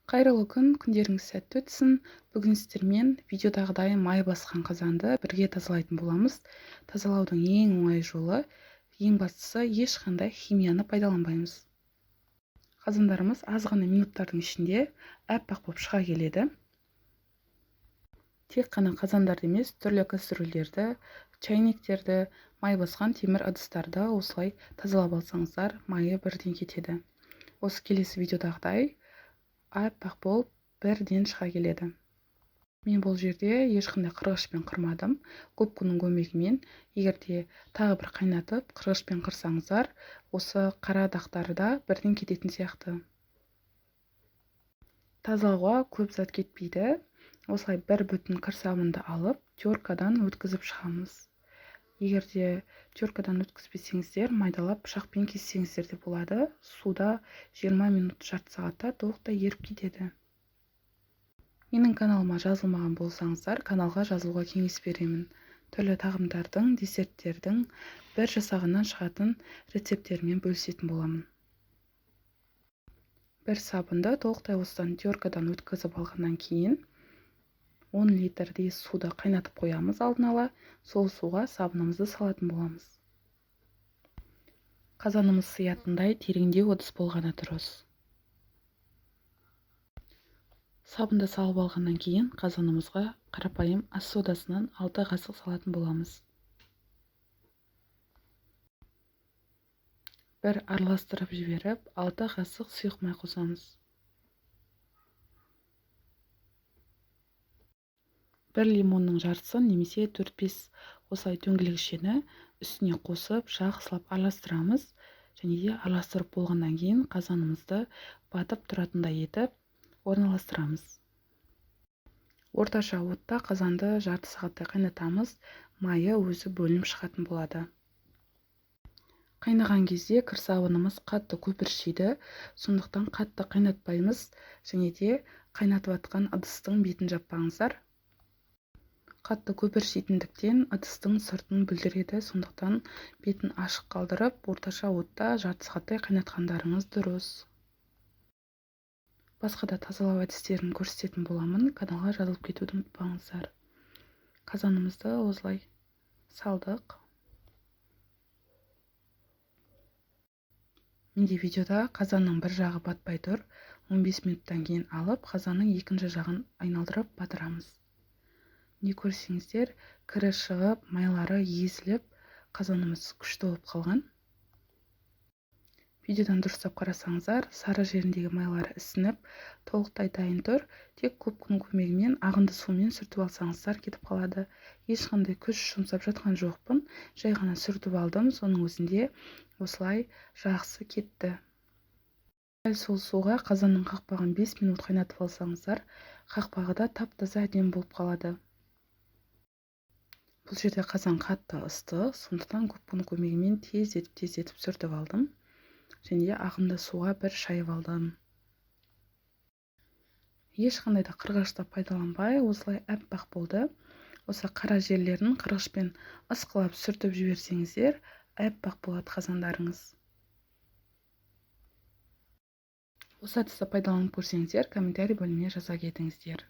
Қайырлы күн, күндеріңіз сәтті өтсін. Бүгін сіздермен видеодағыдай май басқан қазанды бірге тазалайтын боламыз. Тазалаудың ең оңай жолы, ең бастысы ешқандай химияны пайдаланбаймыз. Қазандарымыз аз ғана минуттардың ішінде аппақ болып шыға келеді. Тек қана қазандарды емес, түрлі кастрюльдерді, чайниктерді, май басқан темір ыдыстарды осылай тазалап алсаңыздар, майы бірден кетеді. Осы келесі видеодағыдай аппақ болып бірден шыға келеді. Мен бұл жерде ешқандай қырғышпен қырмадым. Губканың көмегімен, егер де тағы бір қайнатып, қырғышпен қырсаңыздар, осы қара дақтары да бірден кететін сияқты. Тазалауға көп зат кетпейді. Осылай бір бүтін кір сабынды алып, теркадан өткізіп шығамыз. Егер де теркадан өткізбесеңіздер, майдалап пышақпен кессеңіздер де болады. Суда 20 минут жарты сағатта толықтай еріп кетеді. Менің каналыма жазылмаған болсаңыздар, каналға жазылуға кеңес беремін. Түрлі тағамдардың, десерттердің бір жасағаннан шығатын рецепттерімен бөлісетін боламын. Бір сабынды толықтай осыдан теркадан өткізіп алғаннан кейін 10 литрдей суды қайнатып қоямыз алдын ала, сол суға сабынымызды салатын боламыз. Қазанымыз сиятындай тереңдеу ыдыс болғаны дұрыс. Сабынды салып алғаннан кейін қазанымызға қарапайым ас содасынан 6 қасық салатын боламыз. Бір араластырып жіберіп, 6 қасық сұйық май қосамыз. Бір лимонның жартысын немесе 4-5 осылай дөңгелекшені үстіне қосып, жақсылап араластырамыз. Және де араластырып болғаннан кейін қазанымызды батып тұратындай етіп орналастырамыз. Орташа отта қазанды жарты сағаттай қайнатамыз, майы өзі бөлініп шығатын болады. Қайнаған кезде кір сабынымыз қатты көпіршиді, сондықтан қатты қайнатпаймыз, және де қайнатып жатқан ыдыстың бетін жаппаңыздар. Қатты көпіршитіндіктен ыдыстың сыртын бүлдіреді, сондықтан бетін ашық қалдырып, орташа отта жарты сағаттай қайнатқандарыңыз дұрыс. Басқа да тазалау әдістерін көрсететін боламын, каналға жазылып кетуді ұмытпаңыздар. Қазанымызды осылай салдық. Менде видеода қазанның бір жағы батпай тұр. 15 минуттан кейін алып, қазанның екінші жағын айналдырып батырамыз. Не көрсеңіздер, кірі шығып, майлары езіліп, қазанымыз күшті болып қалған. Видеодан дұрыстап қарасаңыздар, сары жеріндегі майлары ісініп, толықтай дайын тұр. Тек губканың көмегімен ағынды сумен сүртіп алсаңыздар кетіп қалады. Ешқандай күш жұмсап жатқан жоқпын. Жай ғана сүртіп алдым, соның өзінде осылай жақсы кетті. Дәл сол суға қазанның қақпағын 5 минут қайнатып алсаңыздар, қақпағы да тап-таза әдемі болып қалады. Бұл жерде қазан қатты ыстық, сондықтан губканың көмегімен тездетіп сүртіп алдым. Және ағынды суға бір шайып алдым. Ешқандай да қырғышты пайдаланбай, осылай аппақ болды. Осы қара жерлерін қырғышпен ысқылап сүртіп жіберсеңіздер, аппақ болады қазандарыңыз. Осы әдісті пайдаланып көрсеңіздер, комментарий бөліміне жаза кетіңіздер.